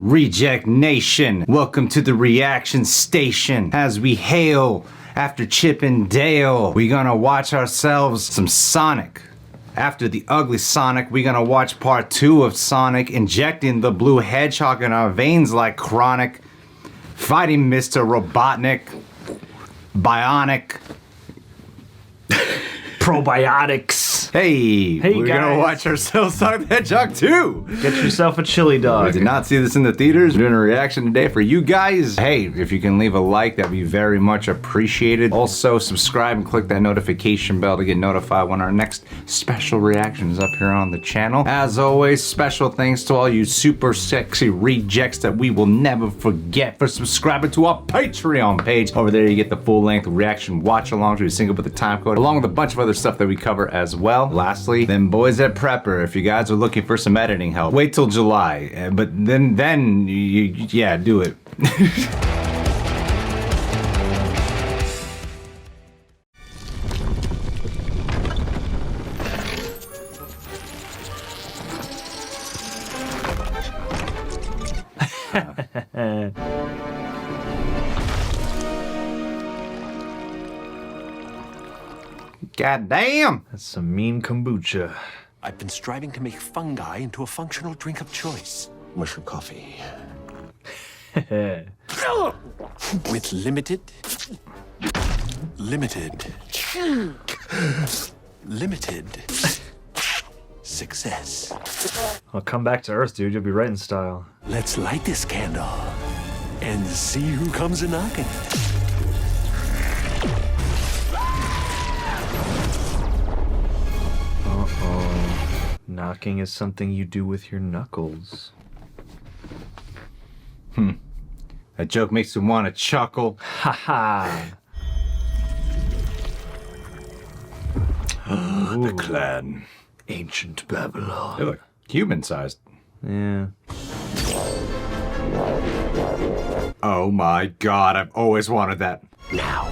Reject Nation, welcome to the reaction station. As we hail after Chip and Dale, we gonna watch ourselves some Sonic. After the ugly Sonic, we gonna watch part 2 of Sonic injecting the blue hedgehog in our veins like chronic, fighting Mr. Robotnik, Bionic, probiotics. Hey, we're guys. gonna watch ourselves Sonic the Hedgehog 2. Get yourself a chili dog. I did not see this in the theaters. We're doing a reaction today for you guys. Hey, if you can leave a like, that'd be very much appreciated. Also, subscribe and click that notification bell to get notified when our next special reaction is up here on the channel. As always, special thanks to all you super sexy rejects that we will never forget for subscribing to our Patreon page. Over there, you get the full-length reaction watch-alongs where you sync up with the time code, along with a bunch of other stuff that we cover as well. Lastly, them boys at Prepper, if you guys are looking for some editing help, wait till July. But then yeah, do it. God damn! That's some mean kombucha. I've been striving to make fungi into a functional drink of choice. Mushroom coffee. With limited success. I'll come back to Earth, dude. You'll be right in style. Let's light this candle and see who comes a-knocking. Knocking is something you do with your knuckles. That joke makes me want to chuckle. Haha. The clan. Ancient Babylon. They look human-sized. Yeah. Oh my god, I've always wanted that. Now.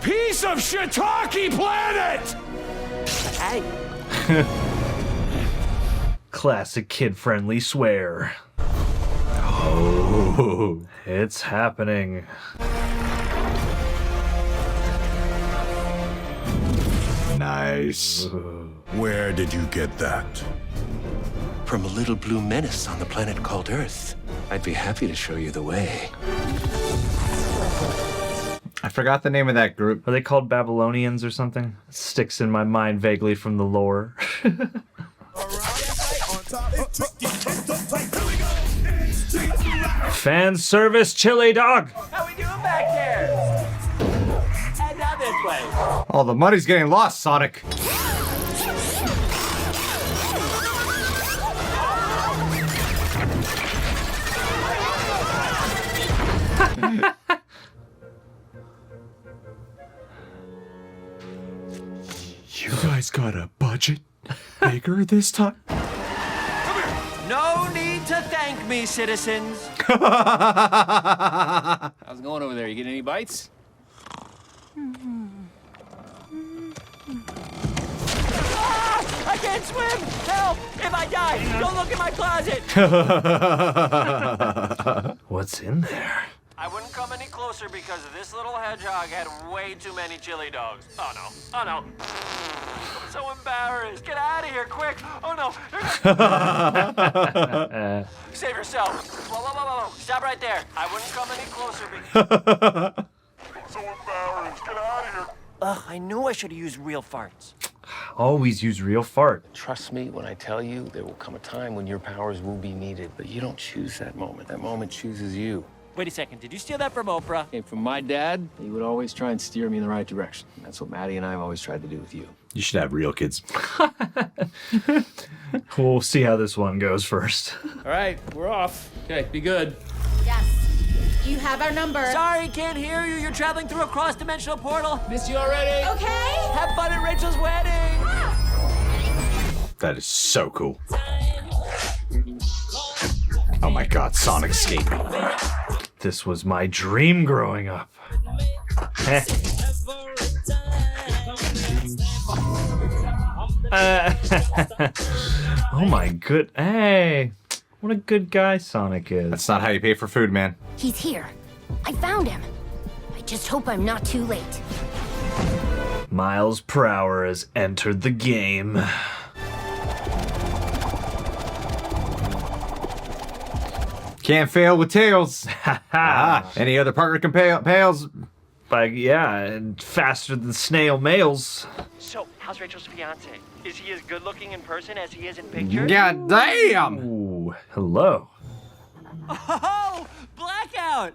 Piece of shiitake planet! Hey. Classic kid-friendly swear. Oh. It's happening. Nice. Where did you get that? From a little blue menace on the planet called Earth. I'd be happy to show you the way. I forgot the name of that group. Are they called Babylonians or something? It sticks in my mind vaguely from the lore. Fan service chili dog! How we doing back there? Head down this way. Oh, the money's getting lost, Sonic. You guys got a budget bigger this time? No need to thank me, citizens. How's it going over there? You getting any bites? I can't swim! Help! If I die, don't look in my closet! What's in there? I wouldn't come any closer because this little hedgehog had way too many chili dogs. Oh no. Oh no. I'm so embarrassed. Get out of here, quick. Oh no. Save yourself. Whoa, whoa, whoa, whoa. Stop right there. I wouldn't come any closer because... I'm so embarrassed. Get out of here. Ugh, I knew I should have used real farts. Always use real fart. Trust me when I tell you there will come a time when your powers will be needed, but you don't choose that moment. That moment chooses you. Wait a second. Did you steal that from Oprah? Came from my dad. He would always try and steer me in the right direction. That's what Maddie and I have always tried to do with you. You should have real kids. We'll see how this one goes first. All right, we're off. Okay, be good. Yes. You have our number. Sorry, can't hear you. You're traveling through a cross-dimensional portal. Miss you already. Okay. Have fun at Rachel's wedding. That is so cool. Oh my god, Sonic skating. This was my dream growing up. Heh. Oh my good. Hey, what a good guy Sonic is. That's not how you pay for food, man. He's here. I found him. I just hope I'm not too late. Miles per hour has entered the game. Can't fail with Tails. Any other partner can pales? But yeah, and faster than snail mails. So, how's Rachel's fiance? Is he as good looking in person as he is in pictures? God damn! Ooh, hello. Oh, blackout!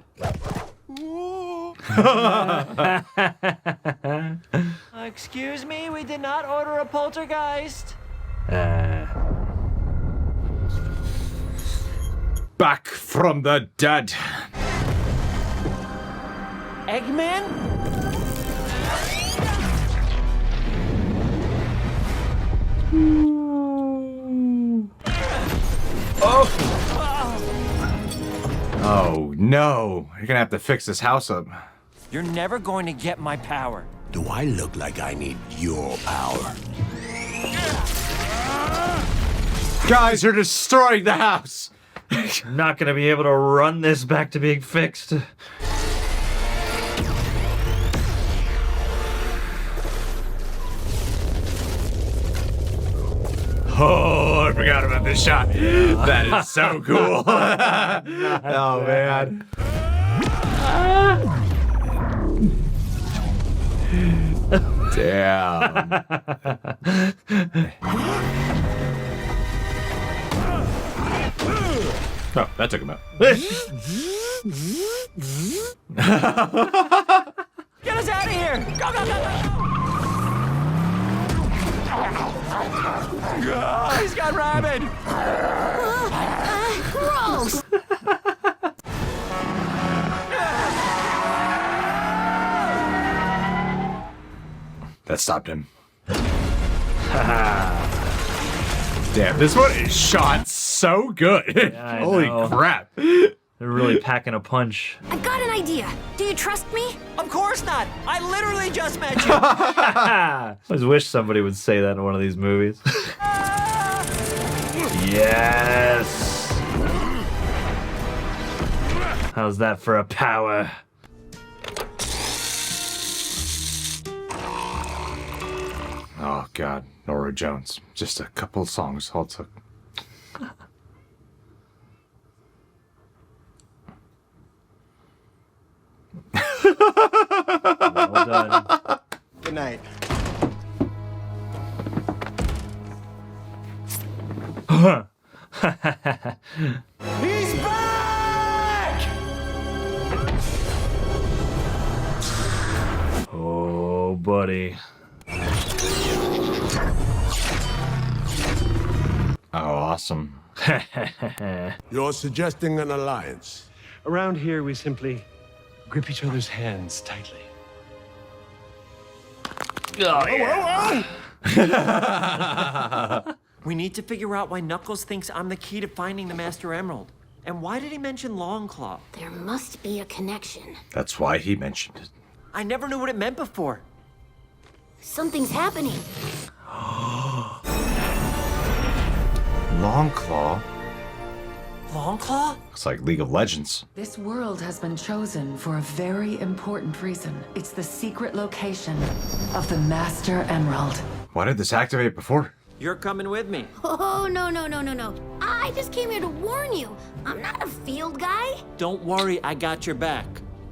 Excuse me, we did not order a poltergeist. Back from the dead. Eggman? Oh no, you're gonna have to fix this house up. You're never going to get my power. Do I look like I need your power? Guys, you're destroying the house. I'm not gonna be able to run this back to being fixed. Oh, I forgot about this shot. That is so cool. Oh man. Damn. Oh, that took him out. Get us out of here! Go, go, go, go! Oh, he's got rabid! Gross! That stopped him. Damn, this one is shot so good. I Holy know. crap. They're really packing a punch. I've got an idea. Do you trust me? Of course not! I literally just met you! I always wish somebody would say that in one of these movies. Yes! How's that for a power? Oh god, Nora Jones. Just a couple of songs all it took. Well done. Good night. He's back! Oh, buddy. Oh, awesome. You're suggesting an alliance. Around here, we simply grip each other's hands tightly. Oh, yeah. We need to figure out why Knuckles thinks I'm the key to finding the Master Emerald. And why did he mention Longclaw? There must be a connection. That's why he mentioned it. I never knew what it meant before. Something's happening. Longclaw? Longclaw? Looks like League of Legends. This world has been chosen for a very important reason. It's the secret location of the Master Emerald. Why did this activate before? You're coming with me. Oh, no. I just came here to warn you. I'm not a field guy. Don't worry, I got your back.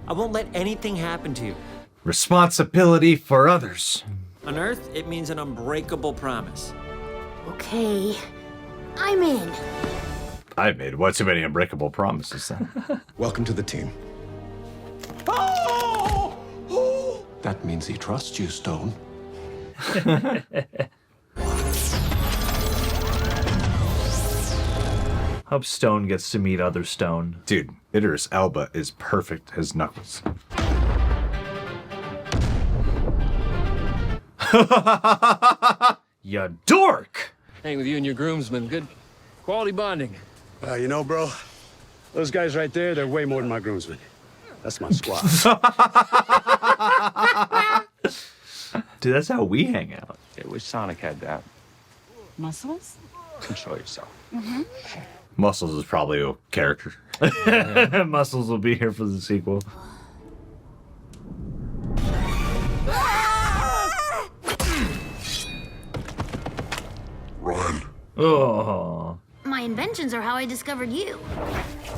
I won't let anything happen to you. Responsibility for others. On Earth, it means an unbreakable promise. Okay, I'm in. I've made one too many unbreakable promises then. Welcome to the team. Oh! That means he trusts you, Stone. Hope Stone gets to meet other Stone. Dude, Idris Elba is perfect as Knuckles. Ya dork! Hang with you and your groomsmen. Good quality bonding. You know, bro, those guys right there, they're way more than my groomsmen. That's my squad. Dude, that's how we hang out. I wish Sonic had that. Muscles? Control yourself. Muscles is probably a character. Muscles will be here for the sequel. Run. Oh. My inventions are how I discovered you.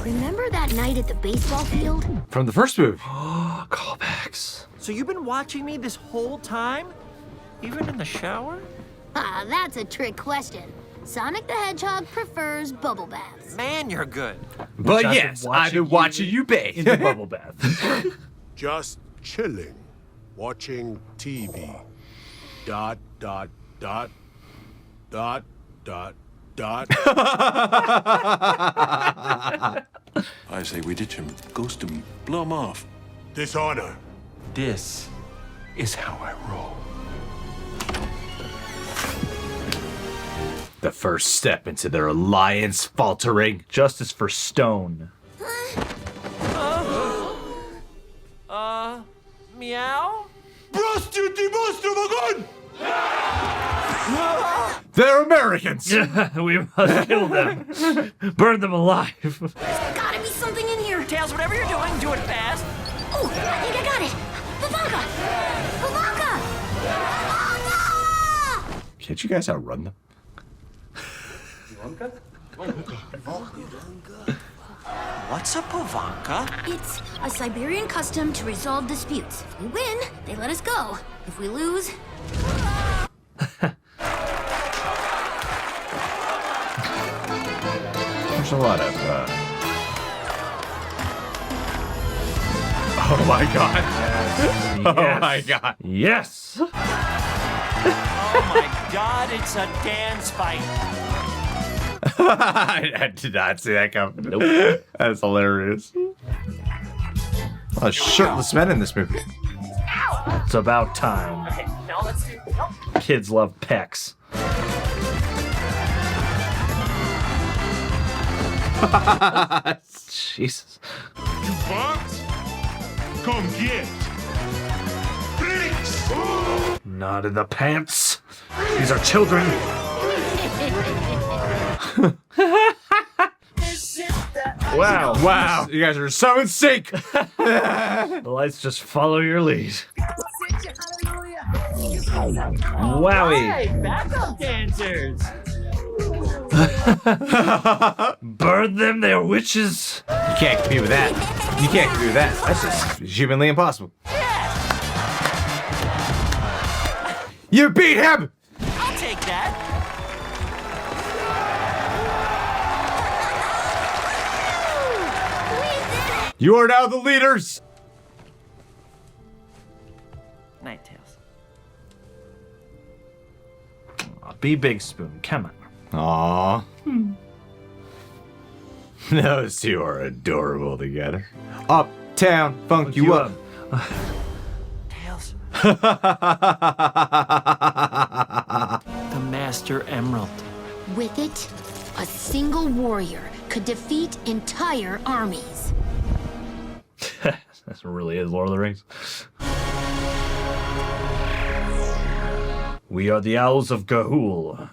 Remember that night at the baseball field? From the first movie. Callbacks. So you've been watching me this whole time? Even in the shower? Ah, that's a trick question. Sonic the Hedgehog prefers bubble baths. Man, you're good. But I've been yes, I've been watching you bathe. In the bubble bath. Just chilling, watching TV. Dot, dot, dot, dot, dot, dot. I say we ditch him, ghost him, blow him off. Dishonor. This is how I roll. The first step into their alliance faltering. Justice for Stone. Meow? They're Americans. We must kill them. Burn them alive. There's gotta be something in here. Tails, whatever you're doing, do it fast. Oh, I think I got it. Bavanga! Bavanga! Can't you guys outrun them? What's a pavanka? It's a Siberian custom to resolve disputes. If we win, they let us go. If we lose, There's a lot of. Oh my god! Oh my god! Yes. Oh my god, it's a dance fight. I did not see that coming. Nope. That's hilarious. A lot of shirtless men in this movie. It's about time. Okay, now let's do. Kids love pecs. Jesus. Come get. Not in the pants. These are children. Wow. Wow, you guys are so in sync. The lights just follow your lead. Wowie. Hey, backup dancers. Burn them, they are witches. You can't compete with that. You can't compete with that. That's just humanly impossible. You beat him! I'll take that. You are now the leaders! Night, Tails. Be Big Spoon, come Aww. on. Those two are adorable together. Uptown, funk you up. Tails. The Master Emerald. with it, a single warrior could defeat entire armies. That really is Lord of the Rings. We are the Owls of Ga'Hoole.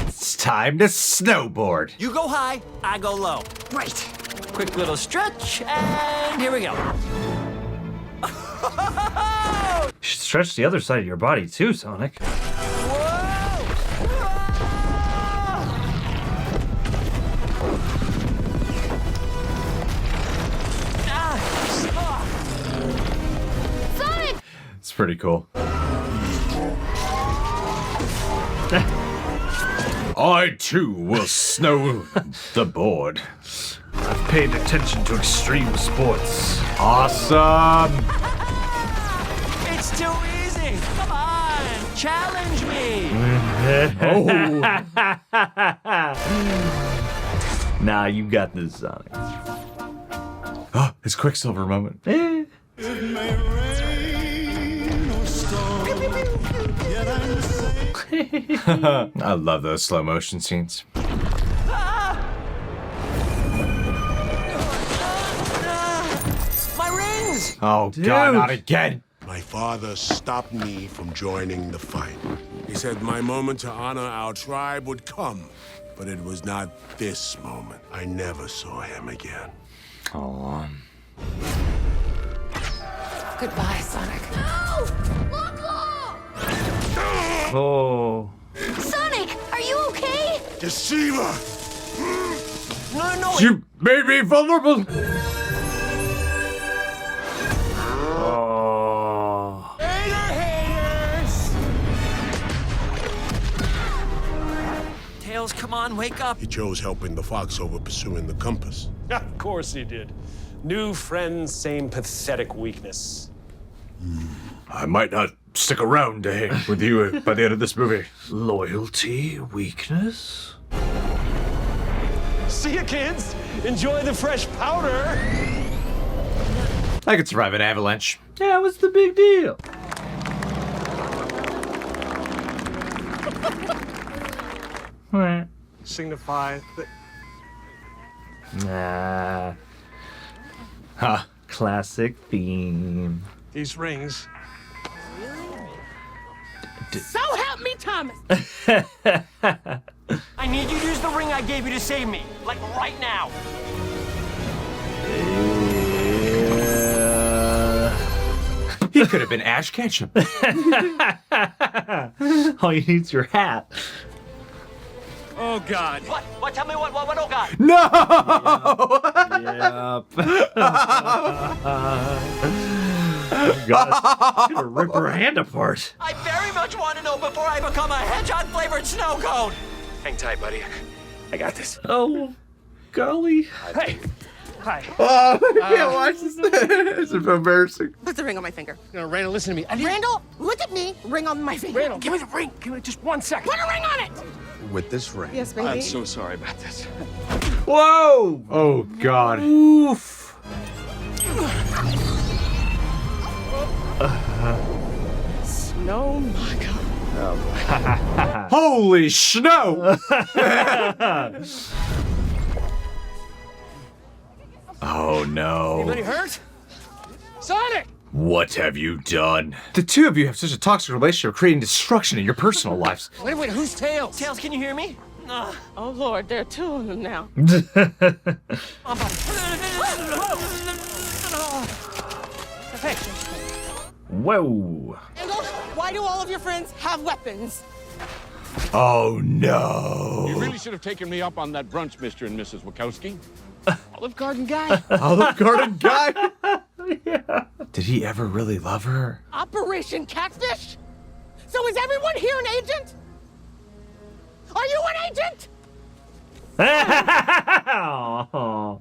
It's time to snowboard. You go high, I go low. Right. Quick little stretch, and here we go. You should stretch the other side of your body too, Sonic. Sonic! It's pretty cool. I too will snow the board. I've paid attention to extreme sports. Awesome. It's too easy. Come on, challenge me. Oh. Nah, you got this, Sonic. Oh, his Quicksilver moment. I love those slow motion scenes. My rings. What? Oh, Dude. God, not again. My father stopped me from joining the fight. He said my moment to honor our tribe would come, but it was not this moment. I never saw him again. Oh, Goodbye, Sonic. Oh. Sonic, are you okay? Deceiver! No. you made me vulnerable. Oh. Tails, come on, wake up. He chose helping the fox over pursuing the compass. Of course he did. New friends, same pathetic weakness. I might not stick around to hang with you by the end of this movie. Loyalty, weakness. See ya, kids. Enjoy the fresh powder. I could survive an avalanche. Yeah, what's the big deal? Meh. Signify that Nah. Huh. Classic theme. these rings. So help me, Thomas. I need you to use the ring I gave you to save me. Like right now. He could have been Ash Ketchum. All you need is your hat. Oh, God. What? Tell me what? Oh, God. No! Yep. God, gonna rip her hand apart. I very much want to know before I become a hedgehog-flavored snow cone. Hang tight, buddy. I got this. Oh, golly. Hey. Hi. Oh, I can't watch this. It's embarrassing. Put the ring on my finger. No, Randall, listen to me. Randall, look at me. Ring on my finger. Randall, give me the ring. Give me just 1 second. Put a ring on it. With this ring. Yes, baby. I'm so sorry about this. Whoa! Oh, God. Oof. Snow Maka. Holy snow! Oh, no. Anybody hurt? Sonic! What have you done? The two of you have such a toxic relationship, creating destruction in your personal lives. Wait, who's Tails? Tails, can you hear me? Oh, Lord, there are two of them now. Hey, Whoa. Randall, why do all of your friends have weapons? Oh, no. You really should have taken me up on that brunch, Mr. and Mrs. Wachowski. Olive Garden guy. Olive Garden guy? Yeah. Did he ever really love her? Operation Catfish? So is everyone here an agent? Are you an agent? Oh,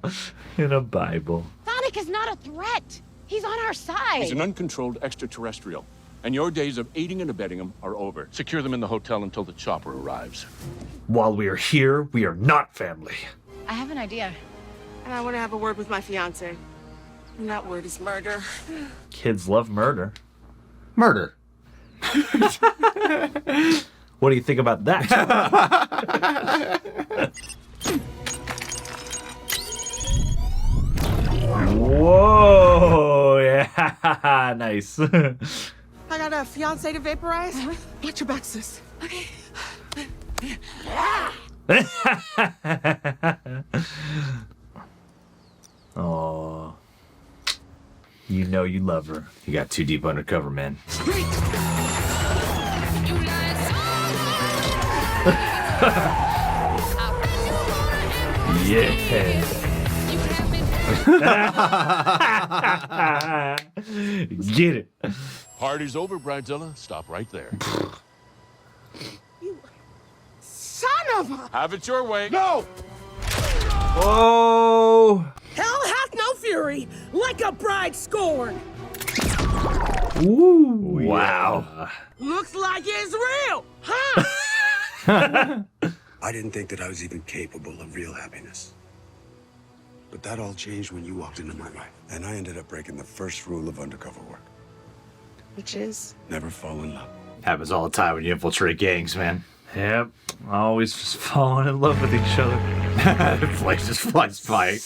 in a Bible. Sonic is not a threat. He's on our side. He's an uncontrolled extraterrestrial, and your days of aiding and abetting him are over. Secure them in the hotel until the chopper arrives. While we are here, we are not family. I have an idea. And I want to have a word with my fiance. And that word is murder. Kids love murder. Murder. What do you think about that? Whoa! Yeah, nice. I got a fiance to vaporize. Watch your back, sis. Okay. Oh, you know you love her. You got too deep undercover, man. Yeah. Get it. Party's over, Bridezilla. Stop right there. Son of a... Have it your way. No! Oh. Hell hath no fury, like a bride scorned. Ooh. Wow. Looks like it's real, huh? I didn't think that I was even capable of real happiness. But that all changed when you walked into my life. And I ended up breaking the first rule of undercover work. Which is? Never fall in love. Happens all the time when you infiltrate gangs, man. Yep. Always just falling in love with each other. The place just flies by.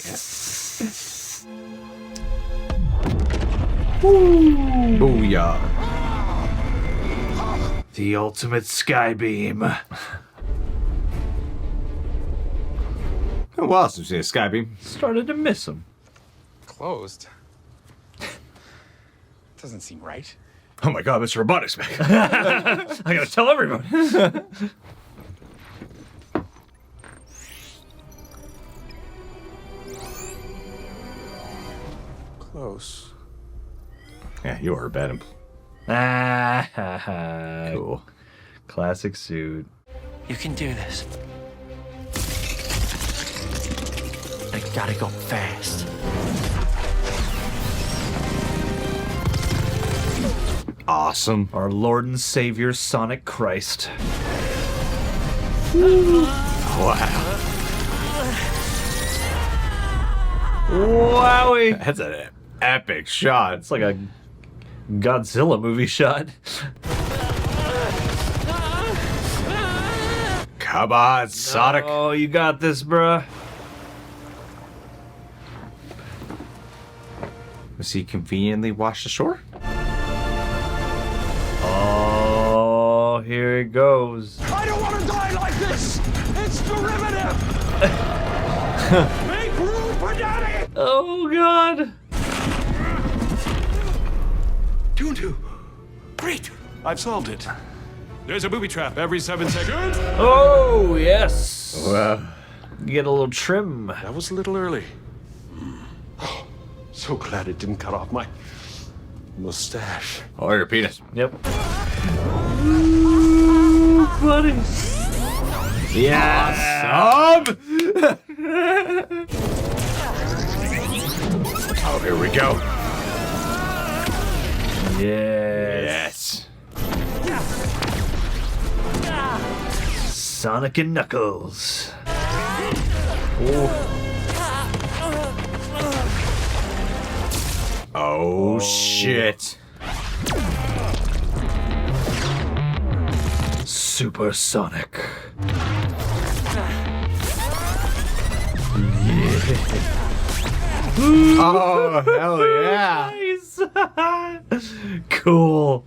Booyah. The ultimate sky beam. Well, else was a Skybeam. Started to miss him. Closed? Doesn't seem right. Oh my god, Mr. Robotnik's back. I gotta tell everyone. Close. Yeah, you are a bad employee. Cool. Classic suit. You can do this. I gotta go fast. Awesome. Our Lord and Savior, Sonic Christ. Wow. Wowie! That's an epic shot. It's like a Godzilla movie shot. Come on, Sonic. Oh, you got this, bruh. Was he conveniently washed ashore? Oh, here it goes. I don't want to die like this! It's derivative! Make room for Daddy! Oh, God. 2 and 2. Great. I've solved it. There's a booby trap every 7 seconds. Oh, yes. Wow. You get a little trim. That was a little early. Oh, so glad it didn't cut off my mustache. Oh, your penis. Yep. Ooh, buddy. Yes. Awesome. Oh, here we go. Yes. Sonic and Knuckles. Oh, shit. Supersonic. Oh, hell yeah. Nice. Cool.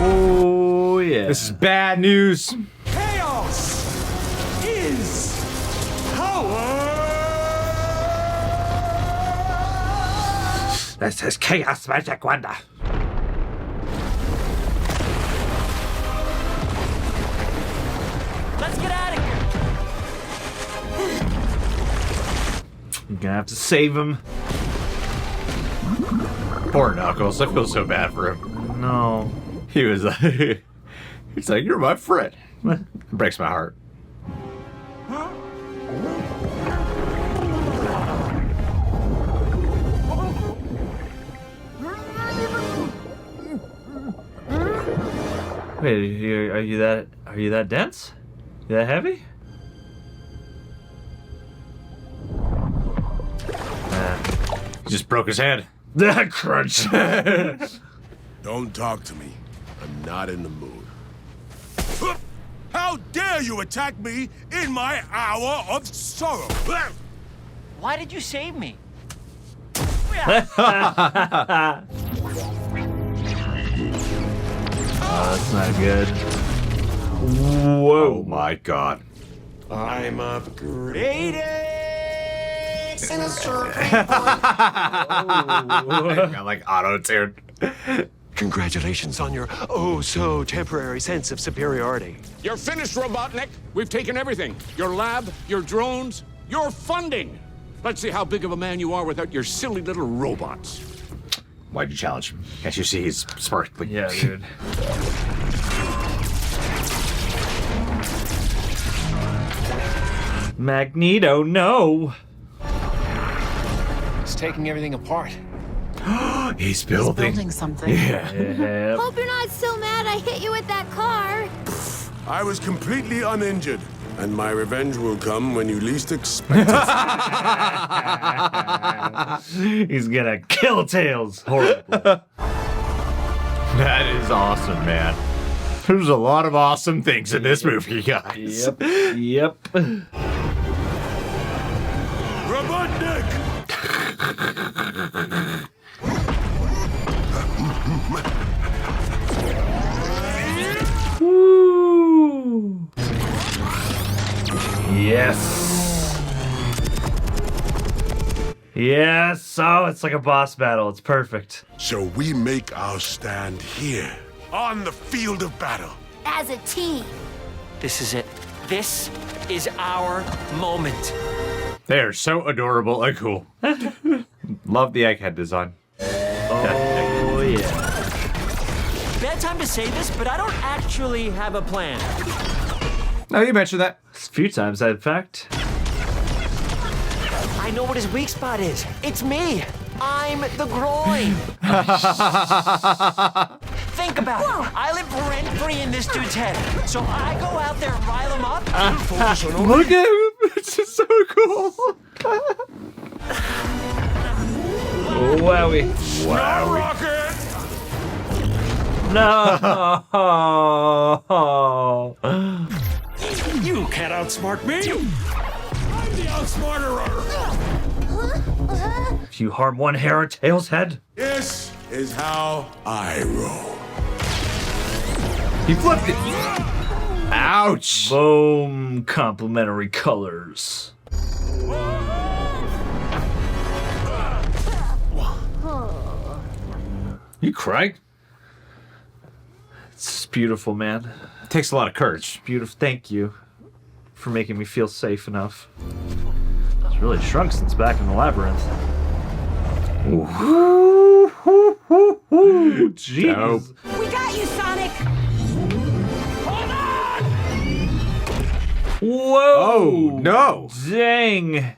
Oh, yeah. This is bad news. Chaos is power! This is Chaos Magic Wonder. Let's get out of here. You're gonna have to save him. Poor Knuckles. I feel so bad for him. No. He was like, he's like, you're my friend. It breaks my heart. Wait, are you that dense? You that heavy? He just broke his head. Crunch. Don't talk to me. I'm not in the mood. How dare you attack me in my hour of sorrow? Why did you save me? That's not good. Whoa. Oh my god. I'm upgraded. Got like auto-tuned. Congratulations on your oh-so-temporary sense of superiority. You're finished, Robotnik. We've taken everything. Your lab, your drones, your funding. Let's see how big of a man you are without your silly little robots. Why'd you challenge him? Can't you see he's sparkling? Yeah, dude. Magneto, no. He's taking everything apart. He's building. Building something. Yeah. Hope you're not so mad I hit you with that car. I was completely uninjured, and my revenge will come when you least expect it. He's gonna kill Tails. Horrible. That is awesome, man. There's a lot of awesome things in this movie, guys. Yep. Run Robotnik! Woo! Yes. Yes. Oh, it's like a boss battle. It's perfect. So we make our stand here, on the field of battle. As a team. This is it. This is our moment. They're so adorable and cool. Love the egghead design. Oh, yeah. Bad time to say this, but I don't actually have a plan. No, you mentioned that. A few times, in fact. I know what his weak spot is. It's me. I'm the groin. Think about it. I live rent-free in this dude's head. So I go out there and rile him up. Look at him. It's just so cool. Wowie. Rocket! No. You can't outsmart me! I'm the outsmarterer! If you harm one hair on Tails' head. This is how I roll. He flipped it. Ouch. Boom. Complementary colors. You crying? It's beautiful, man. It takes a lot of courage. Beautiful. Thank you for making me feel safe enough. It's really shrunk since back in the labyrinth. Jeez. Dope. We got you, Sonic! Whoa! Oh, no. Dang.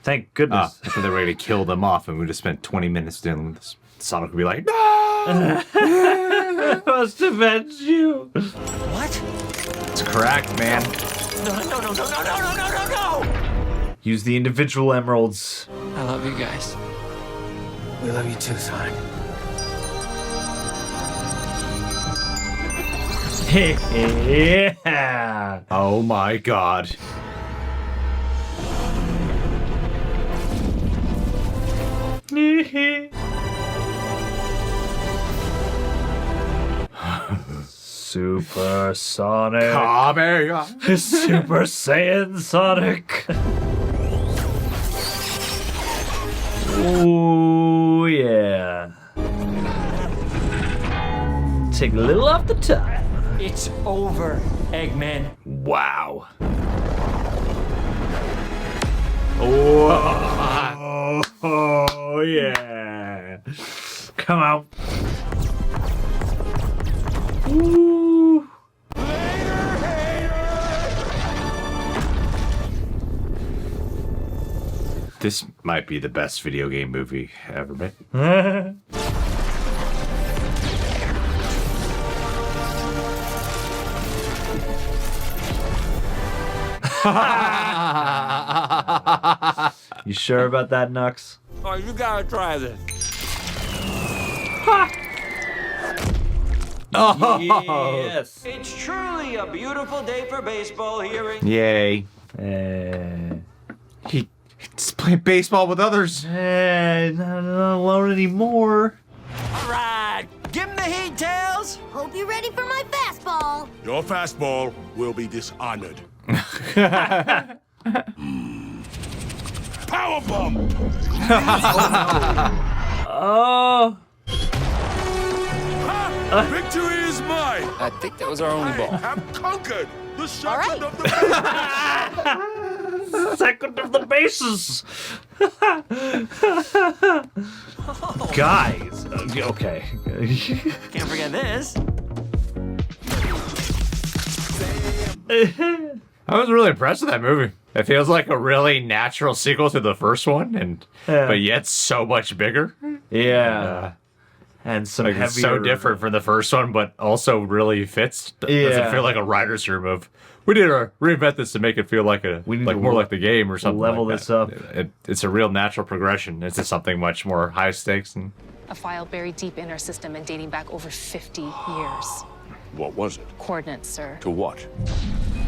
Thank goodness. I thought they were going to kill them off and we would have spent 20 minutes dealing with this. Sonic would be like, no! I must avenge you. What? It's cracked, man. No. Use the individual emeralds. I love you guys. We love you too, Sonic. Yeah. Oh my god. Super Sonic. Super Saiyan Sonic. Ooh, yeah. Take a little off the top. It's over, Eggman. Wow. Oh, yeah. Come out. Ooh. This might be the best video game movie ever made. You sure about that, Nux? Oh, you gotta try this. Oh. Yes. It's truly a beautiful day for baseball here in... Yay. He's playing baseball with others. Not alone anymore. All right, give him the heat, Tails. Hope you're ready for my fastball. Your fastball will be dishonored. Power bomb! Oh. Victory is mine! I think that was our only ball. I have conquered the second of the Second of the bases. Guys. Okay. Can't forget this. I was really impressed with that movie. It feels like a really natural sequel to the first one, but yet so much bigger. Yeah. And some like heavier... It's so different from the first one, but also really fits. Doesn't feel like a writer's room of, we need to reinvent this to make it feel like more like the game or something. Level like this that. up. It's a real natural progression. It's just something much more high stakes. And A file buried deep in our system and dating back over 50 years. What was it? Coordinates, sir. To what?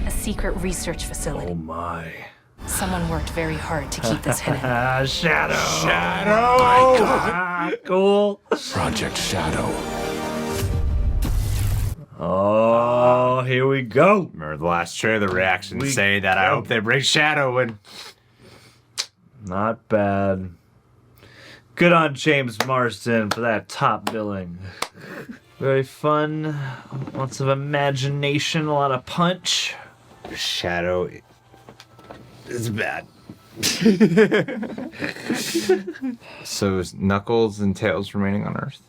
A secret research facility. Oh my. Someone worked very hard to keep this hidden. Shadow. Shadow! My God. Ah, cool. Project Shadow. Oh, here we go. Remember the last trailer reaction We say that I go. hope they bring Shadow in. Not bad. Good on James Marsden for that top billing. Very fun. Lots of imagination, a lot of punch. Shadow is bad. So is Knuckles and Tails remaining on Earth?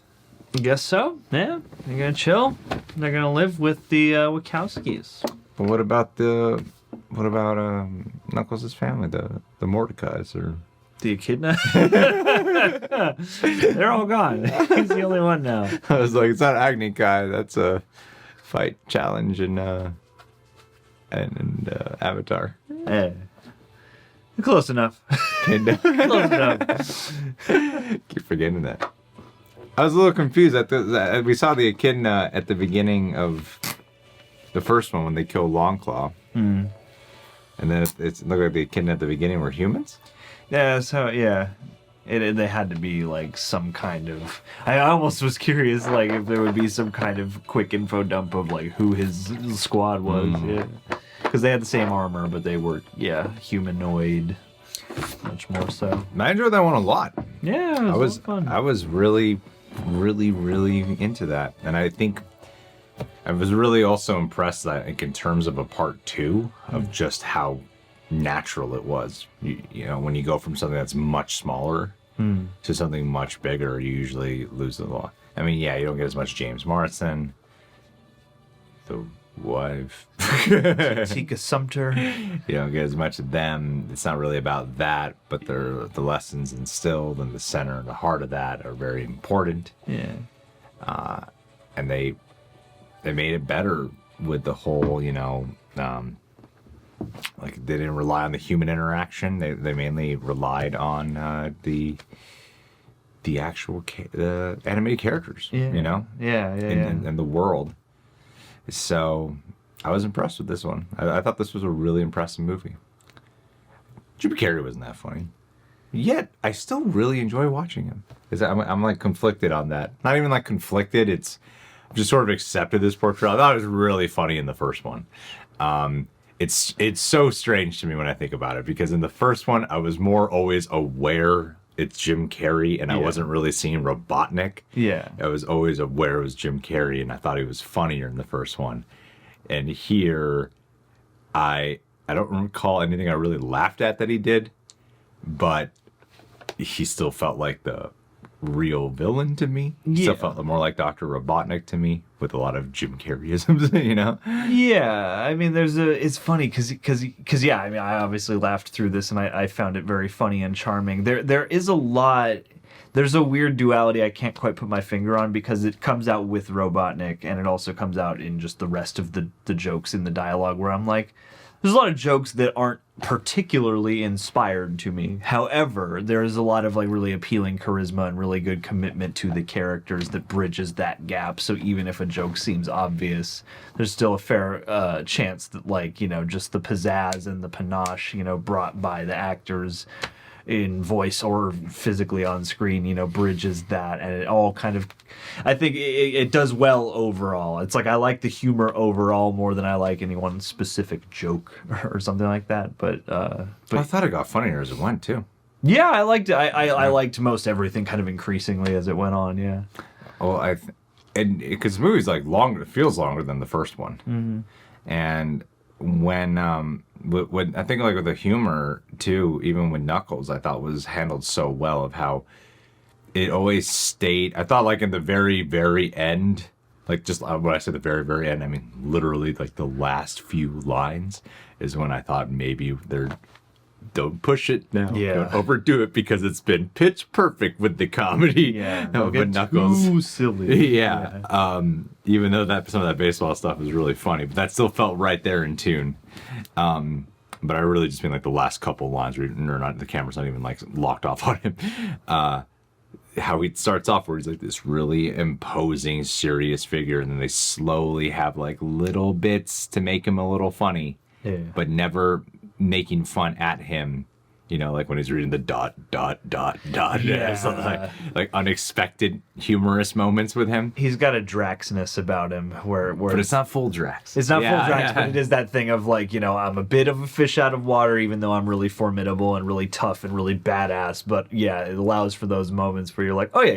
Guess so. Yeah, they're gonna chill. They're gonna live with the Wachowskis. But what about Knuckles' family, the Mordecais or the Echidna? They're all gone. He's the only one now. I was like, it's not Agni Kai, that's a fight challenge in Avatar. Hey. Close enough. Close enough. Keep forgetting that. I was a little confused. We saw the Echidna at the beginning of the first one when they killed Longclaw. Mm. And then it looked like the Echidna at the beginning were humans? Yeah, so, yeah. They had to be, like, some kind of... I almost was curious, like, if there would be some kind of quick info dump of, like, who his squad was. Yeah. Because they had the same armor, but they were, humanoid. Much more so. I enjoyed that one a lot. Yeah, it was fun. I was really into that. And I think I was really also impressed that in terms of a part 2 of just how natural it was. You know, when you go from something that's much smaller to something much bigger, you usually lose the law. I mean, yeah, you don't get as much James Marsden, the wife, Tika Sumter. You don't get as much of them. It's not really about that, but the lessons instilled and the center and the heart of that are very important. Yeah. And they made it better with the whole, like they didn't rely on the human interaction. They mainly relied on the actual the animated characters. Yeah. And the world. So I was impressed with this one. I thought this was a really impressive movie. Jim Carrey wasn't that funny. Yet, I still really enjoy watching him. I'm like conflicted on that. Not even like conflicted, I've just sort of accepted this portrayal. I thought it was really funny in the first one. It's so strange to me when I think about it, because in the first one, I was more always aware it's Jim Carrey, and I wasn't really seeing Robotnik. Yeah. I was always aware it was Jim Carrey, and I thought he was funnier in the first one. And here, I don't recall anything I really laughed at that he did, but he still felt like the real villain to me. Still felt more like Dr. Robotnik to me, with a lot of Jim Carreyisms, Yeah, I mean, it's funny because yeah, I mean, I obviously laughed through this and I found it very funny and charming. There is a lot. There's a weird duality I can't quite put my finger on, because it comes out with Robotnik and it also comes out in just the rest of the jokes in the dialogue, where I'm like, there's a lot of jokes that aren't particularly inspired to me. However, there's a lot of like really appealing charisma and really good commitment to the characters that bridges that gap. So even if a joke seems obvious, there's still a fair chance that, like, just the pizzazz and the panache, brought by the actors in voice or physically on screen, bridges that, and it all kind of, I think it does well overall. It's like I like the humor overall more than I like any one specific joke or something like that. But I thought it got funnier as it went too. Yeah, I liked it. I liked most everything kind of increasingly as it went on. Yeah. Well, and because the movie's like longer, it feels longer than the first one, and when I think like with the humor too, even with Knuckles, I thought was handled so well, of how it always stayed. I thought like in the very, very end, like just when I say the very, very end, I mean literally like the last few lines is when I thought maybe don't push it now. Yeah. Don't overdo it, because it's been pitch perfect with the comedy. Yeah. But Knuckles, too silly. Yeah. Even though some of that baseball stuff is really funny, but that still felt right there in tune. But I really just mean like the last couple lines where the camera's not even like locked off on him. How he starts off where he's like this really imposing, serious figure, and then they slowly have like little bits to make him a little funny, but never making fun at him. You know, like when he's reading the ... Yeah. It's like unexpected humorous moments with him. He's got a Draxness about him where But it's not full Drax. It's not full Drax, but it is that thing of like, you know, I'm a bit of a fish out of water, even though I'm really formidable and really tough and really badass. But yeah, it allows for those moments where you're like, oh yeah,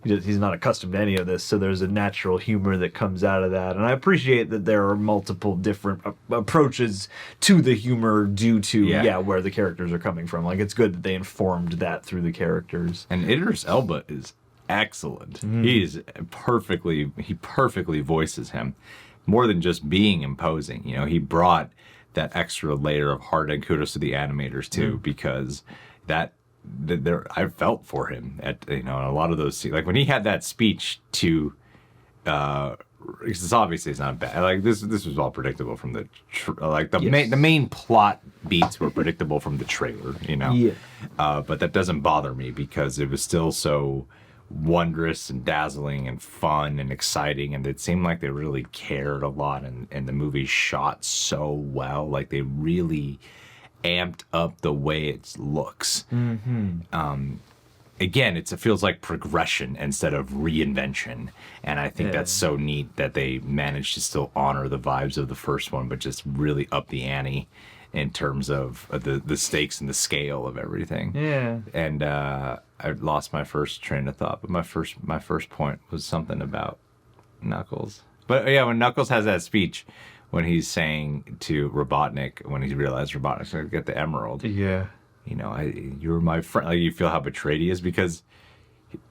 he's not accustomed to any of this, so there's a natural humor that comes out of that. And I appreciate that there are multiple different approaches to the humor due to where the characters are coming from. Like, it's good that they informed that through the characters. And Idris Elba is excellent. He perfectly voices him. More than just being imposing. You know, he brought that extra layer of heart, and kudos to the animators too, because I felt for him at, you know, in a lot of those scenes. Like when he had that speech to, it's obviously it's not bad. Like this was all predictable from the the main plot beats were predictable from the trailer, you know. Yeah. But that doesn't bother me because it was still so wondrous and dazzling and fun and exciting, and it seemed like they really cared a lot, and the movie shot so well. Like they really amped up the way it looks. Again, it feels like progression instead of reinvention, and I think that's so neat that they managed to still honor the vibes of the first one, but just really up the ante in terms of the stakes and the scale of everything. Yeah. And I lost my first train of thought, but my first point was something about Knuckles. But yeah, when Knuckles has that speech, when he's saying to Robotnik, when he realized Robotnik's going to get the emerald. Yeah. You know, you're my friend. Like, you feel how betrayed he is because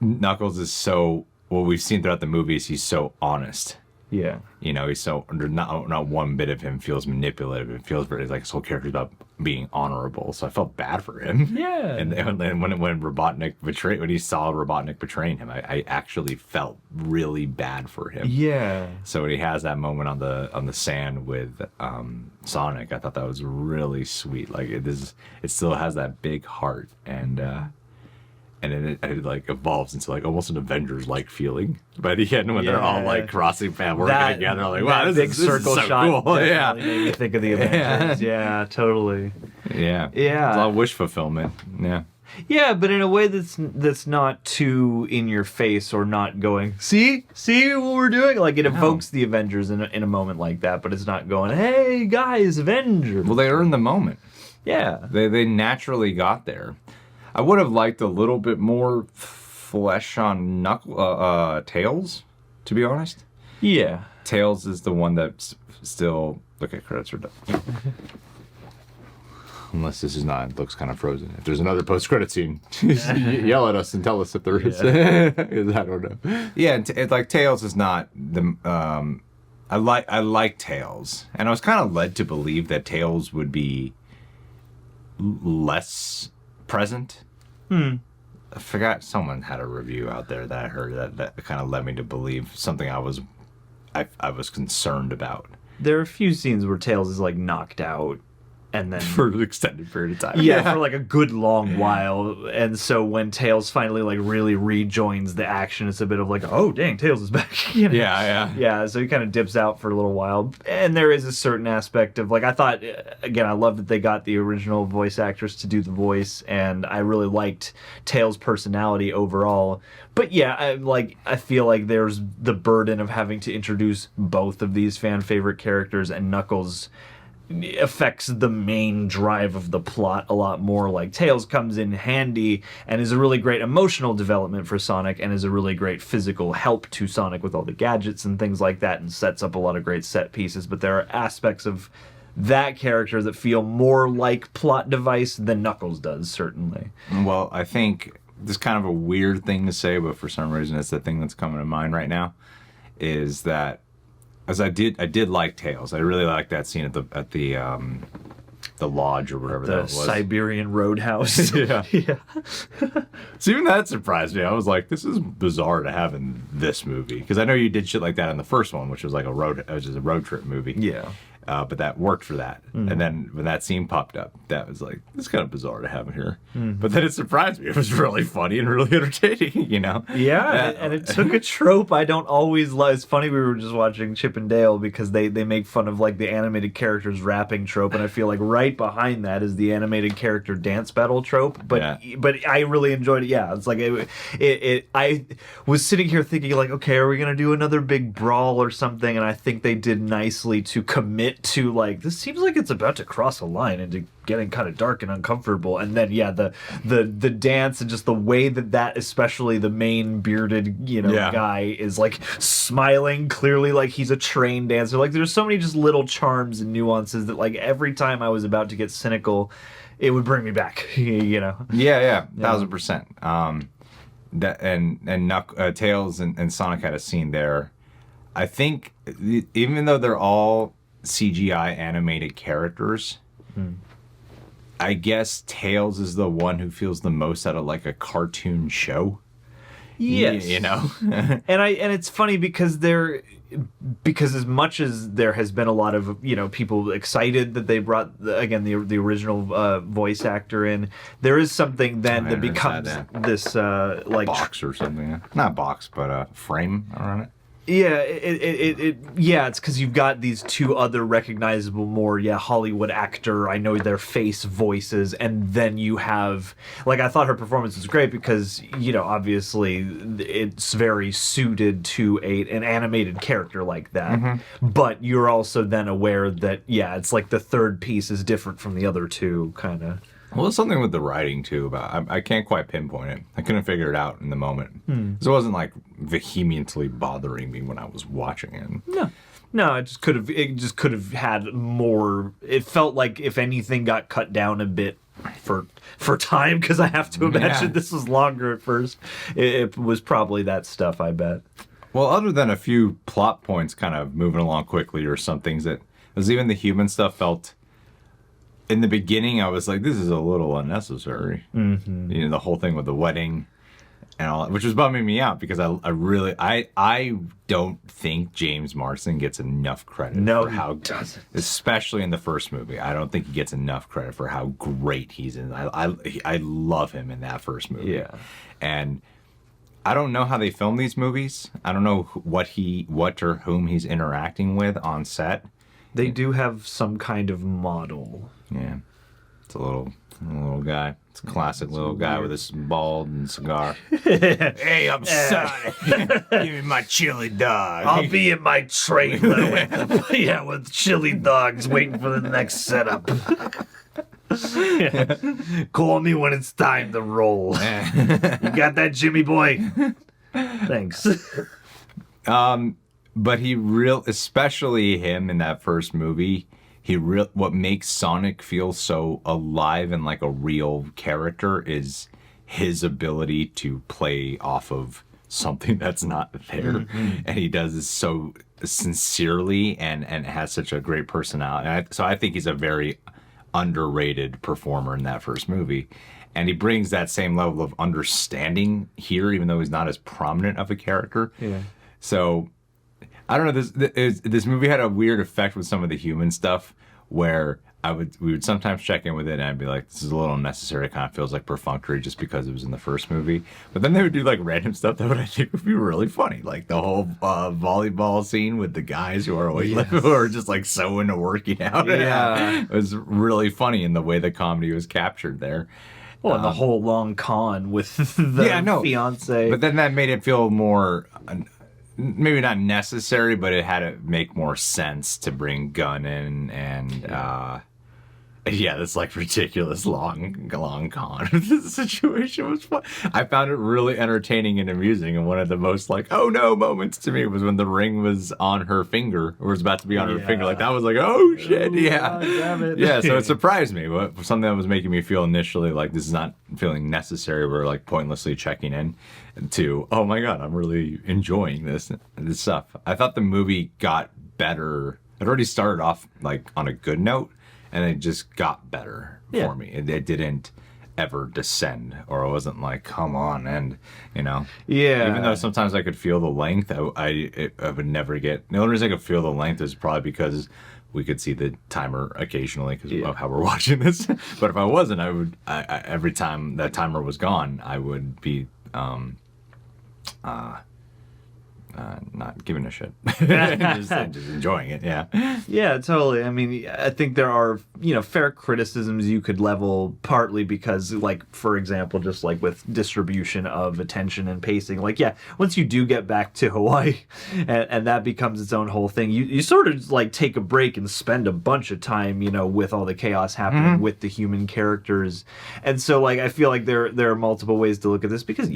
Knuckles is so, what we've seen throughout the movies, he's so honest. Yeah. You know, he's so, not one bit of him feels manipulative. It feels very, like his whole character's about being honorable. So I felt bad for him. Yeah. And when Robotnik betrayed, when he saw Robotnik betraying him, I actually felt really bad for him. Yeah. So when he has that moment on the sand with Sonic, I thought that was really sweet. Like it still has that big heart, and it like evolves into like almost an Avengers-like feeling by the end when they're all like crossing paths, working together. Like, wow, this is so shot cool. Definitely made me think of the Avengers. Yeah, totally. Yeah. Yeah. It's a lot of wish fulfillment. Yeah. Yeah, but in a way that's not too in your face or not going, see what we're doing? Like it evokes the Avengers in a moment like that, but it's not going, hey guys, Avengers. Well, they earned the moment. Yeah. They naturally got there. I would have liked a little bit more flesh on Tails, to be honest. Yeah. Tails is the one that's still... Okay, credits are done. Unless this is not, it looks kind of frozen. If there's another post-credit scene, yell at us and tell us if there is. I don't know. Yeah, like Tails is not the... I like Tails. And I was kind of led to believe that Tails would be less present. I forgot, someone had a review out there that I heard that kind of led me to believe something I was concerned about. There are a few scenes where Tails is like knocked out and then for an extended period of time. Yeah, for like a good long while. And so when Tails finally like really rejoins the action, it's a bit of like, oh dang, Tails is back. You know? Yeah, so he kind of dips out for a little while. And there is a certain aspect of like, I thought, again, I love that they got the original voice actress to do the voice, and I really liked Tails' personality overall. But yeah, I feel like there's the burden of having to introduce both of these fan favorite characters, and Knuckles affects the main drive of the plot a lot more. Like Tails comes in handy and is a really great emotional development for Sonic, and is a really great physical help to Sonic with all the gadgets and things like that, and sets up a lot of great set pieces. But there are aspects of that character that feel more like plot device than Knuckles does, certainly. Well, I think this is kind of a weird thing to say, but for some reason it's the thing that's coming to mind right now, is that as I did like Tails. I really liked that scene at the lodge or whatever that was. The Siberian Roadhouse. Yeah. So even that surprised me. I was like, this is bizarre to have in this movie, because I know you did shit like that in the first one, which was like a road trip movie. Yeah. But that worked for that. And then when that scene popped up, that was like, it's kind of bizarre to have it here. But then it surprised me. It was really funny and really entertaining, you know? Yeah, and it took a trope I don't always love. It's funny, we were just watching Chip and Dale because they make fun of like the animated characters rapping trope, and I feel like right behind that is the animated character dance battle trope. But I really enjoyed it. Yeah, it's like I was sitting here thinking like, okay, are we gonna do another big brawl or something? And I think they did nicely to commit to like, this seems like it's about to cross a line into getting kind of dark and uncomfortable. And then the dance and just the way that especially the main bearded guy is like smiling clearly like he's a trained dancer. Like there's so many just little charms and nuances that like every time I was about to get cynical, it would bring me back. Yeah, 1000%. Tails and Sonic had a scene there. I think even though they're all CGI animated characters, I guess Tails is the one who feels the most out of like a cartoon show. Yes. You know? and it's funny because as much as there has been a lot of people excited that they brought the original voice actor in, there is something then that becomes this like box or something. Not box, but a frame around it. Yeah, it's because you've got these two other recognizable more Hollywood actor, I know their face voices, and then you have like, I thought her performance was great because obviously it's very suited to an animated character like that, but you're also then aware that it's like the third piece is different from the other two kind of. Well, there's something with the writing, too. About I can't quite pinpoint it. I couldn't figure it out in the moment. So it wasn't, like, vehemently bothering me when I was watching it. No, it just could have had more. It felt like, if anything, got cut down a bit for time, because I have to imagine this was longer at first. It was probably that stuff, I bet. Well, other than a few plot points kind of moving along quickly or some things that... Because even the human stuff felt... In the beginning, I was like, this is a little unnecessary. The whole thing with the wedding and all that, which was bumming me out because I don't think James Marsden gets enough credit for how, especially in the first movie, I don't think he gets enough credit for how great he's in. I love him in that first movie. Yeah. And I don't know how they film these movies. I don't know what or whom he's interacting with on set. They do have some kind of model. Yeah. It's a little guy. It's a classic little guy with his bald and cigar. Hey, I'm Sonic. Give me my chili dog. I'll be in my trailer with chili dogs waiting for the next setup. Call me when it's time to roll. You got that, Jimmy boy? Thanks. But especially him in that first movie, what makes Sonic feel so alive and like a real character is his ability to play off of something that's not there. And he does this so sincerely and has such a great personality. So I think he's a very underrated performer in that first movie. And he brings that same level of understanding here, even though he's not as prominent of a character. Yeah. So... I don't know. This movie had a weird effect with some of the human stuff, where we would sometimes check in with it, and I'd be like, "This is a little unnecessary. It kind of feels like perfunctory just because it was in the first movie." But then they would do like random stuff that I think would be really funny, like the whole volleyball scene with the guys who are just like so into working out. Yeah, it was really funny in the way the comedy was captured there. Well, and the whole long con with the fiance. But then that made it feel more. Maybe not necessary, but it had to make more sense to bring Gunn in and this like ridiculous long con. The situation was fun. I found it really entertaining and amusing, and one of the most like oh no moments to me was when the ring was on her finger, or was about to be on her finger. Like that was like oh shit, yeah. Damn it. Yeah, so it surprised me. But something that was making me feel initially like this is not feeling necessary, we're like pointlessly checking in, to oh my god, I'm really enjoying this stuff. I thought the movie got better. It already started off like on a good note, and it just got better for me. It didn't ever descend, or it wasn't like come on, and even though sometimes I could feel the length, I would never get. The only reason I could feel the length is probably because we could see the timer occasionally because of how we're watching this. But if I wasn't, every time that timer was gone, I would be not giving a shit. just enjoying it, Yeah, totally. I mean, I think there are, fair criticisms you could level, partly because, like, for example, just like with distribution of attention and pacing, like, once you do get back to Hawaii and that becomes its own whole thing, you sort of like take a break and spend a bunch of time, with all the chaos happening with the human characters. And so, like, I feel like there are multiple ways to look at this because,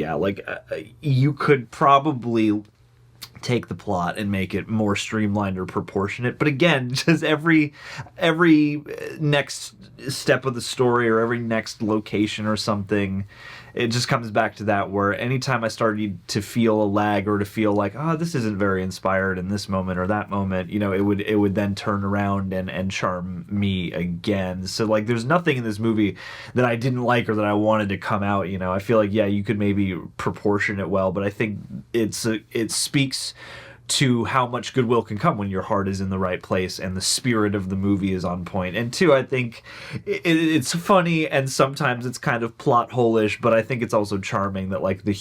you could probably take the plot and make it more streamlined or proportionate, but again, just every next step of the story or every next location or something, it just comes back to that where anytime I started to feel a lag or to feel like, this isn't very inspired in this moment or that moment, it would then turn around and charm me again. So like there's nothing in this movie that I didn't like or that I wanted to come out. I feel like you could maybe proportion it well, but I think it speaks to how much goodwill can come when your heart is in the right place and the spirit of the movie is on point. And two, I think it's funny and sometimes it's kind of plot hole-ish, but I think it's also charming that like the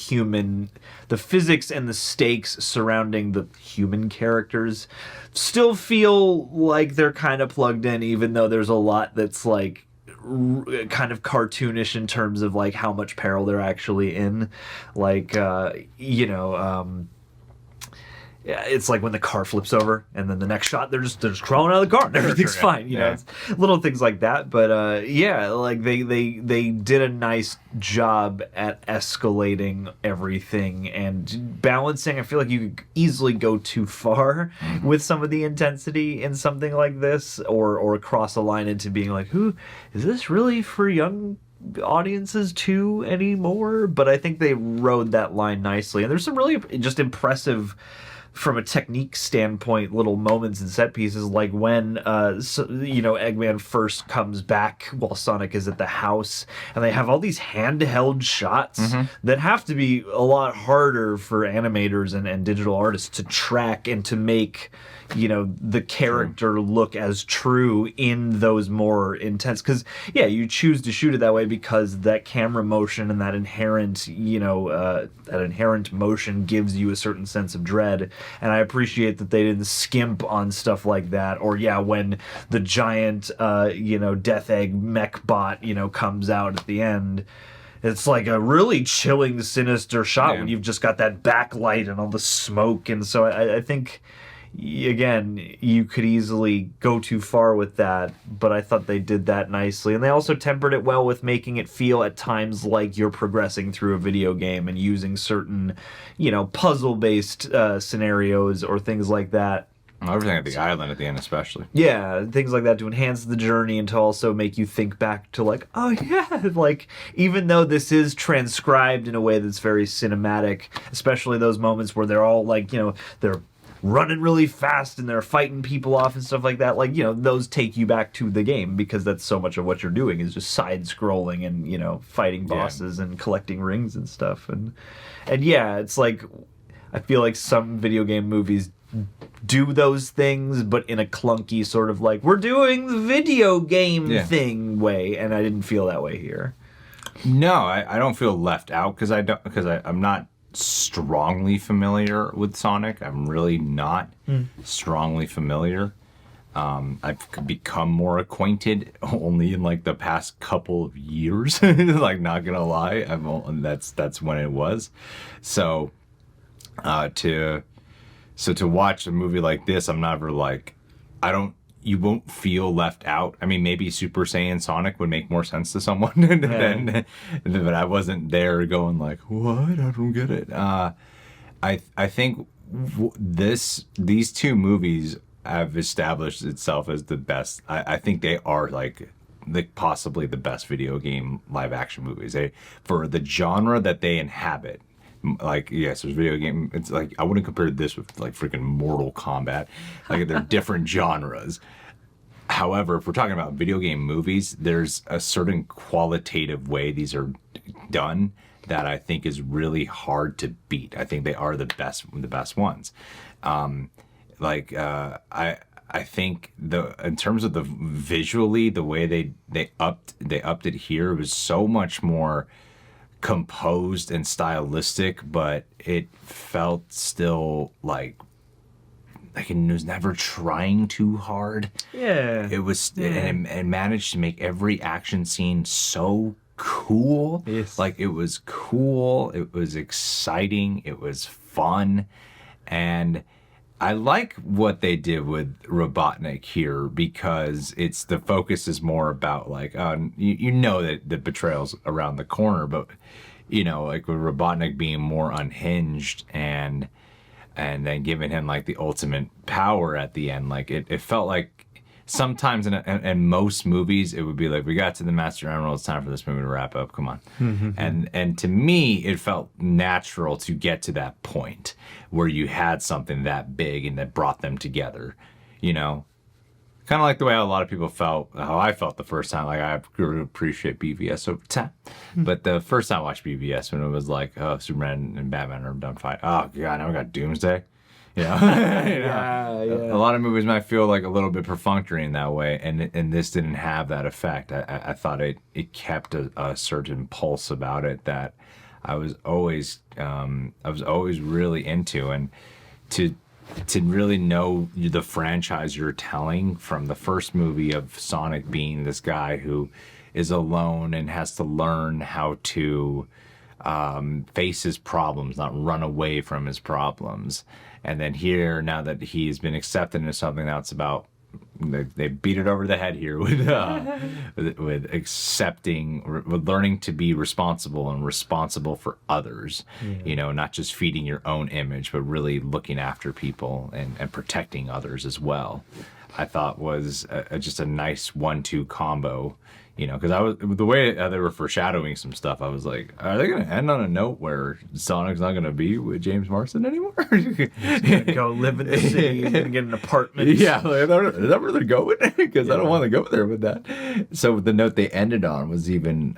physics and the stakes surrounding the human characters still feel like they're kind of plugged in, even though there's a lot that's like kind of cartoonish in terms of like how much peril they're actually in. Like, it's like when the car flips over and then the next shot they're just crawling out of the car and everything's fine. It's little things like that. But like they did a nice job at escalating everything and balancing. I feel like you could easily go too far with some of the intensity in something like this, or cross a line into being like, who is this really for young audiences too anymore? But I think they rode that line nicely, and there's some really just impressive, from a technique standpoint, little moments and set pieces, like when Eggman first comes back while Sonic is at the house, and they have all these handheld shots that have to be a lot harder for animators and digital artists to track and to make the character look as true in those more intense, because you choose to shoot it that way because that camera motion and that inherent motion gives you a certain sense of dread. And I appreciate that they didn't skimp on stuff like that. Or when the giant Death Egg mech bot comes out at the end, it's like a really chilling, sinister shot when you've just got that backlight and all the smoke. And so I think, again, you could easily go too far with that, but I thought they did that nicely. And they also tempered it well with making it feel at times like you're progressing through a video game and using certain, puzzle-based scenarios or things like that. Everything at the island at the end especially. Yeah, things like that to enhance the journey and to also make you think back to like, like, even though this is transcribed in a way that's very cinematic, especially those moments where they're all like, they're running really fast and they're fighting people off and stuff like that, like, those take you back to the game because that's so much of what you're doing is just side scrolling and fighting bosses and collecting rings and stuff. And it's like, I feel like some video game movies do those things but in a clunky sort of like, we're doing the video game thing way, and I didn't feel that way here. No, I don't feel left out because I'm not strongly familiar with Sonic. I'm really not strongly familiar. I've become more acquainted only in like the past couple of years. Like, not gonna lie, that's when it was. So to watch a movie like this, I'm never like, you won't feel left out. I mean, maybe Super Saiyan Sonic would make more sense to someone, but I wasn't there going like, what? I don't get it. I think these two movies have established itself as the best. I think they are like possibly the best video game live action movies. For the genre that they inhabit. Like, yes, there's video game. It's like, I wouldn't compare this with like freaking Mortal Kombat. Like, they're different genres. However, if we're talking about video game movies, there's a certain qualitative way these are done that I think is really hard to beat. I think they are the best ones. I think in terms of the visually, the way they upped it here was so much more composed and stylistic, but it felt still like it was never trying too hard. Yeah. It was and managed to make every action scene so cool. Yes. Like it was cool, it was exciting, it was fun, and I like what they did with Robotnik here because the focus is more about like you know that the betrayal's around the corner, but you know, like with Robotnik being more unhinged and then giving him like the ultimate power at the end, like it felt like sometimes in most movies it would be like, we got to the Master Emerald, it's time for this movie to wrap up, come on. And to me it felt natural to get to that point where you had something that big and that brought them together, you know, kind of like the way a lot of people felt, how I felt the first time. Like I grew to appreciate BVS over time, but the first time I watched BVS, when it was like, oh, Superman and Batman are done fight, oh god, now we got Doomsday. You know? A lot of movies might feel like a little bit perfunctory in that way, and this didn't have that effect. I thought it kept a certain pulse about it that I was always really into, and to really know the franchise you're telling, from the first movie of Sonic being this guy who is alone and has to learn how to face his problems, not run away from his problems. And then here, now that he's been accepted into something that's about, they beat it over the head here with accepting, with learning to be responsible and responsible for others. You know, not just feeding your own image, but really looking after people and protecting others as well. I thought was just a nice 1-2 combo. You know, because the way they were foreshadowing some stuff, I was like, are they going to end on a note where Sonic's not going to be with James Marsden anymore? He's going to go live in the city. He's going to get an apartment. Yeah, like, is that where they're going? Because I don't want to go there with that. So the note they ended on was even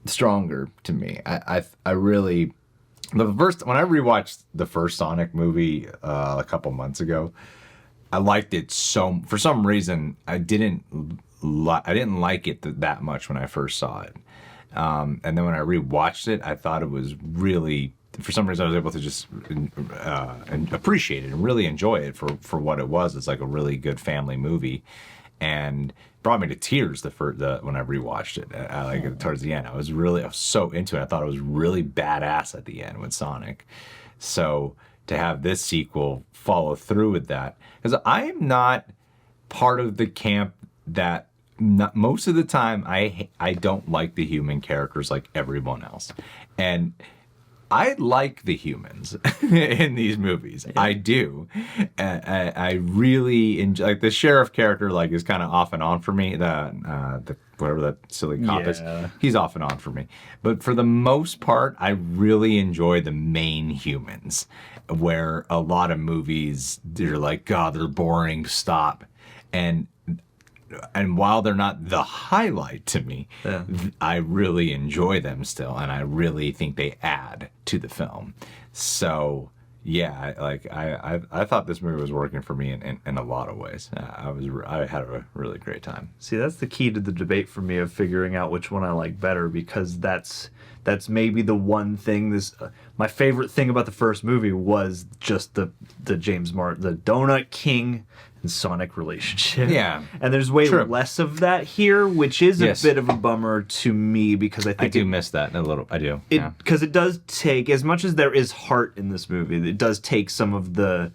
stronger to me. I really, when I rewatched the first Sonic movie a couple months ago, I liked it so. For some reason, I didn't like it that much when I first saw it, and then when I rewatched it, I thought it was really, for some reason I was able to just and appreciate it and really enjoy it for what it was. It's like a really good family movie, and brought me to tears when I rewatched it. Like towards the end, I was so into it. I thought it was really badass at the end with Sonic. So to have this sequel follow through with that, because I am not part of the camp that most of the time I don't like the human characters like everyone else, and I like the humans in these movies. Yeah. I do. I really enjoy, like, the sheriff character, like, is kind of off and on for me. The whatever that silly cop is, he's off and on for me. But for the most part, I really enjoy the main humans, where a lot of movies, they're like, God, they're boring, stop. And while they're not the highlight to me, I really enjoy them still, and I really think they add to the film. So yeah, I thought this movie was working for me in a lot of ways. I had a really great time. See, that's the key to the debate for me, of figuring out which one I like better, because that's maybe the one thing. My favorite thing about the first movie was just the James Martin, the Donut King and Sonic relationship. Yeah. And there's way less of that here, which is a bit of a bummer to me, because I think I do miss that a little. I do. Because it does take, as much as there is heart in this movie, it does take some of the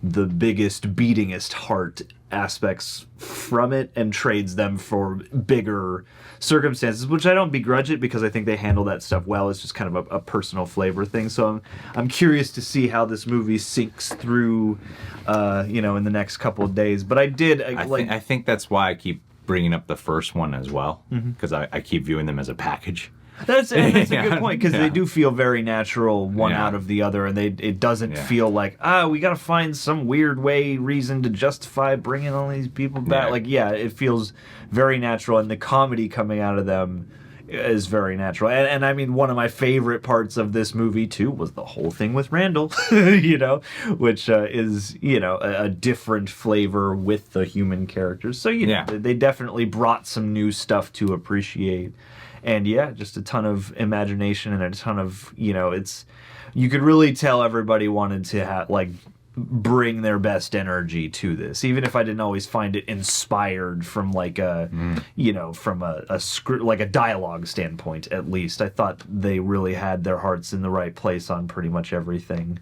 biggest, beatingest heart aspects from it and trades them for bigger circumstances, which I don't begrudge it, because I think they handle that stuff well. It's just kind of a personal flavor thing. So I'm curious to see how this movie sinks through, in the next couple of days. But I think that's why I keep bringing up the first one as well, because I keep viewing them as a package. That's a good point, because they do feel very natural, one out of the other, and it doesn't feel like, we got to find some weird reason to justify bringing all these people back. It feels very natural, and the comedy coming out of them is very natural. And I mean, one of my favorite parts of this movie too was the whole thing with Randall, which is a different flavor with the human characters. So they definitely brought some new stuff to appreciate. And just a ton of imagination and a ton of you could really tell everybody wanted to bring their best energy to this, even if I didn't always find it inspired from from a script, like a dialogue standpoint. At least I thought they really had their hearts in the right place on pretty much everything.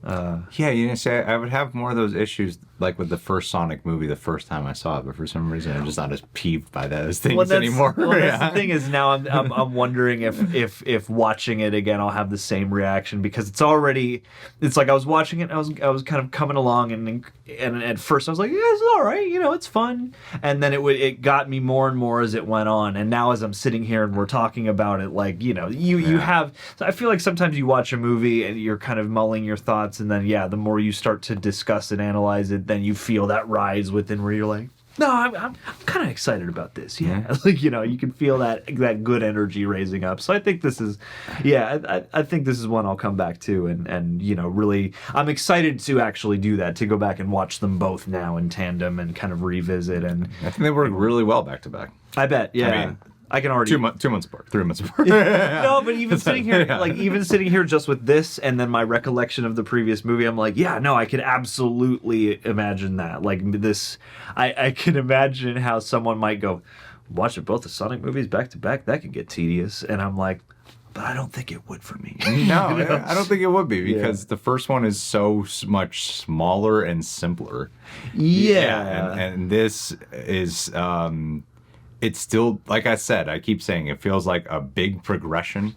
I would have more of those issues like with the first Sonic movie the first time I saw it, but for some reason I'm just not as peeved by those things anymore. Well, that's the thing is now I'm wondering if watching it again I'll have the same reaction, because it's like I was watching it and I was kind of coming along and at first I was like, yeah, it's all right, it's fun, and then it got me more and more as it went on, and now as I'm sitting here and we're talking about it, you have, I feel like sometimes you watch a movie and you're kind of mulling your thoughts, and then the more you start to discuss and analyze it, then you feel that rise within where you're like, no, I'm kind of excited about this. You can feel that good energy raising up. So I think this is, I think this is one I'll come back to, and really, I'm excited to actually do that, to go back and watch them both now in tandem and kind of revisit. And I think they work really well back to back. I bet, yeah. I mean, I can already 2 months apart, 3 months apart. No, but even sitting here, just with this and then my recollection of the previous movie, I'm like, I could absolutely imagine that. Like this, I can imagine how someone might go, watching both the Sonic movies back to back, that could get tedious. And I'm like, but I don't think it would for me. No, I don't think it would be, because the first one is so much smaller and simpler. Yeah. And this is... it's still, like I said, I keep saying it feels like a big progression,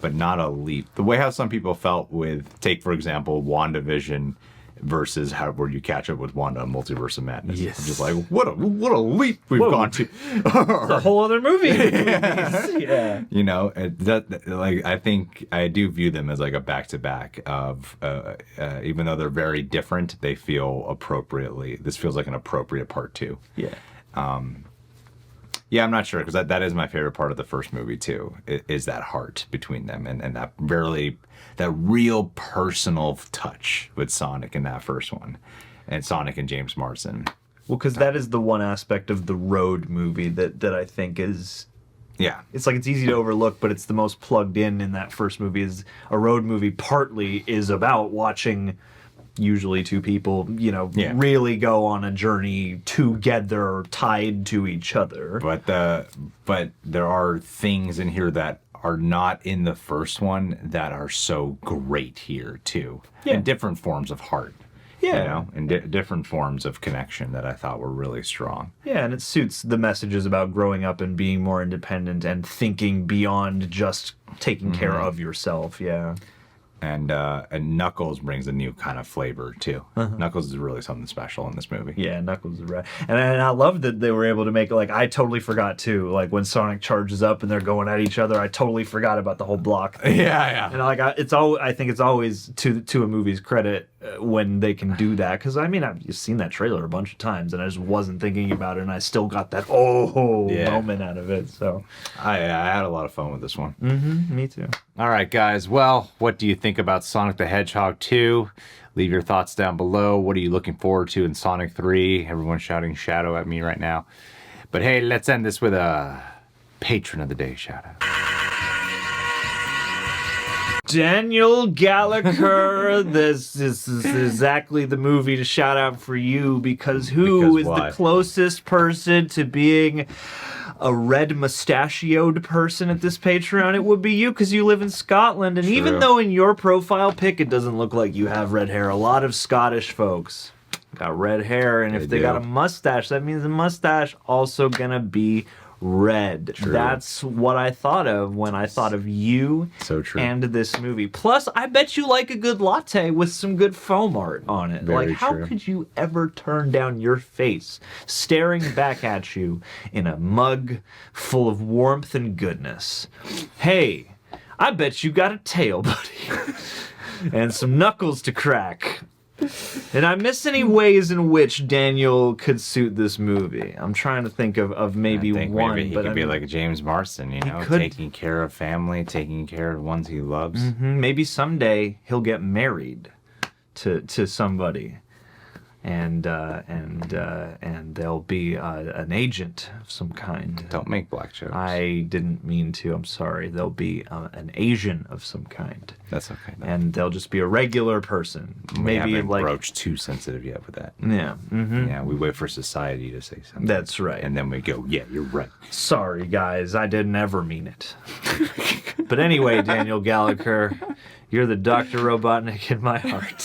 but not a leap. The way how some people felt with, take for example, WandaVision versus where you catch up with Wanda, Multiverse of Madness. Yes. I'm just like, what a leap we've gone to. It's a whole other movie. Yeah. I think I do view them as like a back-to-back of, even though they're very different, they feel appropriately. This feels like an appropriate part two. Yeah. I'm not sure, because that is my favorite part of the first movie too. Is that heart between them, and that real personal touch with Sonic in that first one, and Sonic and James Marsden. Well, because that is the one aspect of the road movie that I think is. Yeah. It's like it's easy to overlook, but it's the most plugged in that first movie. Is a road movie partly is about watching usually two people, really go on a journey together, tied to each other. But there are things in here that are not in the first one that are so great here too. Yeah. And different forms of heart. Yeah. And different forms of connection that I thought were really strong. Yeah, and it suits the messages about growing up and being more independent and thinking beyond just taking care of yourself. Yeah. And Knuckles brings a new kind of flavor too. Knuckles is really something special in this movie. Yeah, Knuckles is right. And I love that they were able to make it, like, I totally forgot too. Like when Sonic charges up and they're going at each other, I totally forgot about the whole block thing. Yeah. And I think it's always to a movie's credit when they can do that, because I mean I've just seen that trailer a bunch of times and I just wasn't thinking about it, and I still got that moment out of it. So I had a lot of fun with this one. Me too. All right, guys. Well, what do you think about Sonic the Hedgehog 2? Leave your thoughts down below. What are you looking forward to in Sonic 3? Everyone's shouting Shadow at me right now. But hey, let's end this with a Patron of the Day shout out. Daniel Gallagher, this is exactly the movie to shout out for you, because who is the closest person to being a red mustachioed person at this Patreon? It would be you, because you live in Scotland, and even though in your profile pic it doesn't look like you have red hair, a lot of Scottish folks got red hair, and if they got a mustache, that means the mustache also gonna be red. True. That's what I thought of when I thought of you and this movie. Plus, I bet you like a good latte with some good foam art on it. Very like, how true. could you ever turn down your face staring back at you in a mug full of warmth and goodness? Hey, I bet you got a tail, buddy. And some knuckles to crack. And I miss any ways in which Daniel could suit this movie. I'm trying to think of maybe I think one. maybe he but could I be mean, like James Marsden, you know, could. taking care of family, taking care of ones he loves. Maybe someday he'll get married to somebody, and they'll be an agent of some kind. Don't make black jokes. I didn't mean to. I'm sorry. They'll be an Asian of some kind. That's okay. And they'll just be a regular person. We Maybe haven't like broached too sensitive yet with that. yeah. Yeah, we wait for society to say something. That's right. And then we go, yeah, you're right. Sorry, guys. I didn't ever mean it. But anyway, Daniel Gallagher, you're the Dr. Robotnik in my heart.